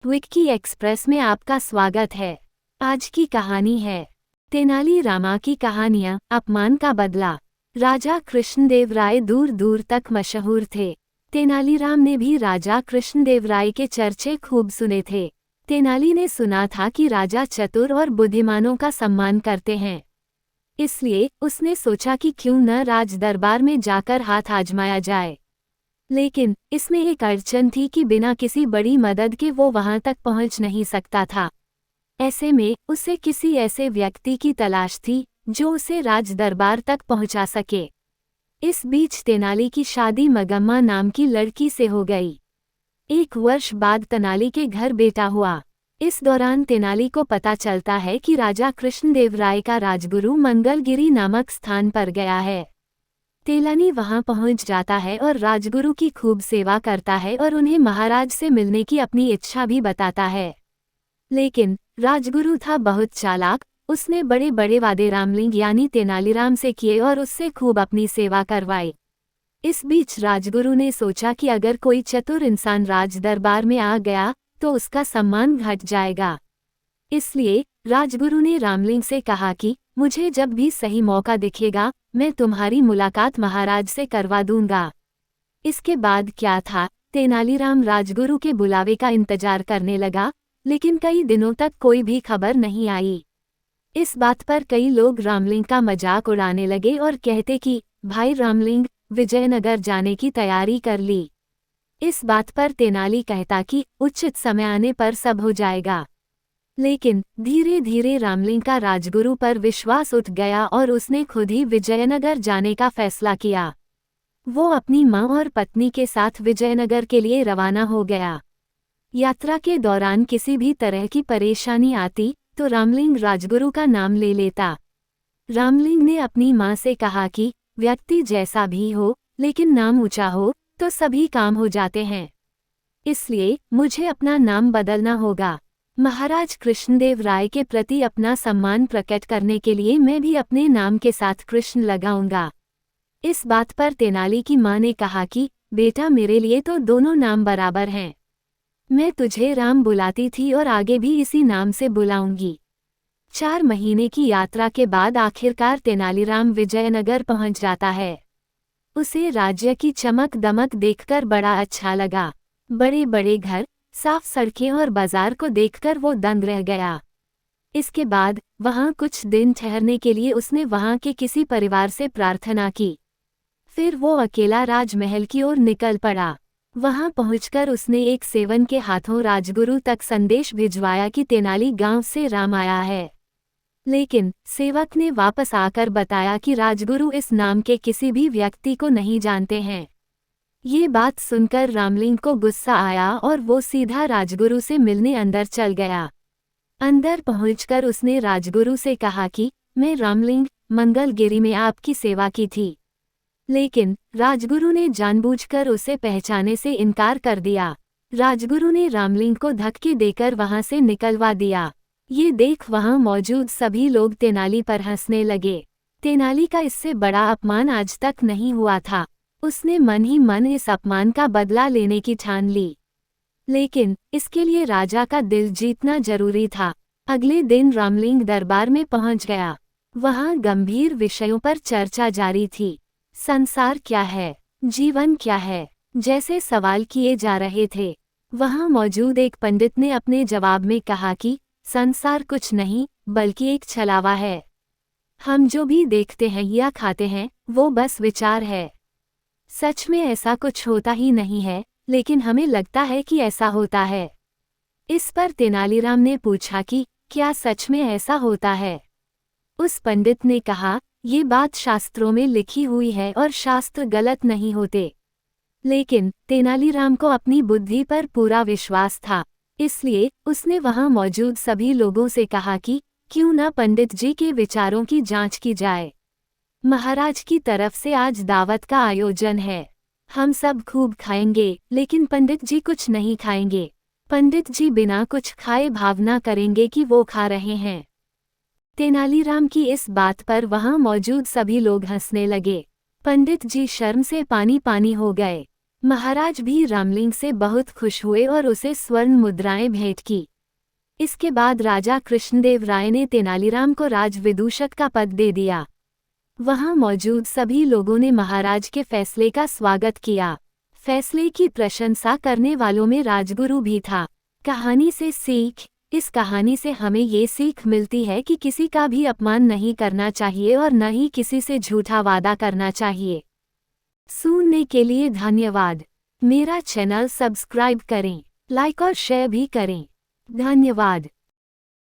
Vicky express में आपका स्वागत है। आज की कहानी है तेनाली रामा की कहानियां, अपमान का बदला। राजा कृष्णदेव राय दूर दूर तक मशहूर थे। तेनालीराम ने भी राजा कृष्णदेव राय के चर्चे खूब सुने थे। तेनाली ने सुना था कि राजा चतुर और बुद्धिमानों का सम्मान करते हैं, इसलिए उसने सोचा कि क्यों न राज दरबार में जाकर हाथ आजमाया जाए। लेकिन इसमें एक अड़चन थी कि बिना किसी बड़ी मदद के वो वहां तक पहुंच नहीं सकता था। ऐसे में उसे किसी ऐसे व्यक्ति की तलाश थी जो उसे राज दरबार तक पहुंचा सके। इस बीच तेनाली की शादी मगम्मा नाम की लड़की से हो गई। 1 वर्ष बाद तेनाली के घर बेटा हुआ। इस दौरान तेनाली को पता चलता है कि राजा कृष्णदेव राय का राजगुरु मंगलगिरी नामक स्थान पर गया है। तेनाली वहां पहुंच जाता है और राजगुरु की खूब सेवा करता है और उन्हें महाराज से मिलने की अपनी इच्छा भी बताता है। लेकिन राजगुरु था बहुत चालाक। उसने बड़े बड़े वादे रामलिंग यानी तेनालीराम से किए और उससे खूब अपनी सेवा करवाई। इस बीच राजगुरु ने सोचा कि अगर कोई चतुर इंसान राज दरबार में आ गया तो उसका सम्मान घट जाएगा। इसलिए राजगुरु ने रामलिंग से कहा कि मुझे जब भी सही मौका दिखेगा मैं तुम्हारी मुलाकात महाराज से करवा दूंगा। इसके बाद क्या था, तेनालीराम राजगुरु के बुलावे का इंतजार करने लगा, लेकिन कई दिनों तक कोई भी खबर नहीं आई। इस बात पर कई लोग रामलिंग का मजाक उड़ाने लगे और कहते कि भाई रामलिंग, विजयनगर जाने की तैयारी कर ली। इस बात पर तेनाली कहता कि उचित समय आने पर सब हो जाएगा। लेकिन धीरे धीरे रामलिंग का राजगुरु पर विश्वास उठ गया और उसने खुद ही विजयनगर जाने का फैसला किया। वो अपनी मां और पत्नी के साथ विजयनगर के लिए रवाना हो गया। यात्रा के दौरान किसी भी तरह की परेशानी आती तो रामलिंग राजगुरु का नाम ले लेता। रामलिंग ने अपनी मां से कहा कि व्यक्ति जैसा भी हो लेकिन नाम ऊंचा हो तो सभी काम हो जाते हैं, इसलिए मुझे अपना नाम बदलना होगा। महाराज कृष्णदेव राय के प्रति अपना सम्मान प्रकट करने के लिए मैं भी अपने नाम के साथ कृष्ण लगाऊंगा। इस बात पर तेनाली की मां ने कहा कि बेटा, मेरे लिए तो दोनों नाम बराबर हैं। मैं तुझे राम बुलाती थी और आगे भी इसी नाम से बुलाऊंगी। 4 महीने की यात्रा के बाद आखिरकार तेनालीराम विजयनगर पहुंच जाता है। उसे राज्य की चमक दमक देखकर बड़ा अच्छा लगा। बड़े बड़े घर, साफ सड़कें और बाजार को देखकर वो दंग रह गया। इसके बाद वहां कुछ दिन ठहरने के लिए उसने वहां के किसी परिवार से प्रार्थना की। फिर वो अकेला राजमहल की ओर निकल पड़ा। वहां पहुंचकर उसने एक सेवन के हाथों राजगुरु तक संदेश भिजवाया कि तेनाली गांव से राम आया है। लेकिन सेवक ने वापस आकर बताया कि राजगुरु इस नाम के किसी भी व्यक्ति को नहीं जानते हैं। ये बात सुनकर रामलिंग को गुस्सा आया और वो सीधा राजगुरु से मिलने अंदर चल गया। अंदर पहुंचकर उसने राजगुरु से कहा कि मैं रामलिंग मंगलगिरी में आपकी सेवा की थी। लेकिन राजगुरु ने जानबूझकर उसे पहचाने से इनकार कर दिया। राजगुरु ने रामलिंग को धक्के देकर वहां से निकलवा दिया। ये देख वहां मौजूद सभी लोग तेनाली पर हंसने लगे। तेनाली का इससे बड़ा अपमान आज तक नहीं हुआ था। उसने मन ही मन इस अपमान का बदला लेने की ठान ली। लेकिन इसके लिए राजा का दिल जीतना जरूरी था। अगले दिन रामलिंग दरबार में पहुंच गया। वहां गंभीर विषयों पर चर्चा जारी थी। संसार क्या है, जीवन क्या है, जैसे सवाल किए जा रहे थे। वहां मौजूद एक पंडित ने अपने जवाब में कहा कि संसार कुछ नहीं बल्कि एक छलावा है। हम जो भी देखते हैं या खाते हैं वो बस विचार है। सच में ऐसा कुछ होता ही नहीं है, लेकिन हमें लगता है कि ऐसा होता है। इस पर तेनालीराम ने पूछा कि क्या सच में ऐसा होता है? उस पंडित ने कहा, ये बात शास्त्रों में लिखी हुई है और शास्त्र गलत नहीं होते। लेकिन तेनालीराम को अपनी बुद्धि पर पूरा विश्वास था, इसलिए उसने वहां मौजूद सभी लोगों से कहा कि क्यों न पंडित जी के विचारों की जांच की जाए। महाराज की तरफ से आज दावत का आयोजन है। हम सब खूब खाएंगे, लेकिन पंडित जी कुछ नहीं खाएंगे। पंडित जी बिना कुछ खाए भावना करेंगे कि वो खा रहे हैं। तेनालीराम की इस बात पर वहां मौजूद सभी लोग हंसने लगे। पंडित जी शर्म से पानी पानी हो गए। महाराज भी रामलिंग से बहुत खुश हुए और उसे स्वर्ण मुद्राएं भेंट की। इसके बाद राजा कृष्णदेव राय ने तेनालीराम को राजविदूषक का पद दे दिया। वहां मौजूद सभी लोगों ने महाराज के फैसले का स्वागत किया। फैसले की प्रशंसा करने वालों में राजगुरु भी था। कहानी से सीख। इस कहानी से हमें ये सीख मिलती है कि किसी का भी अपमान नहीं करना चाहिए और न ही किसी से झूठा वादा करना चाहिए। सुनने के लिए धन्यवाद। मेरा चैनल सब्सक्राइब करें, लाइक और शेयर भी करें। धन्यवाद।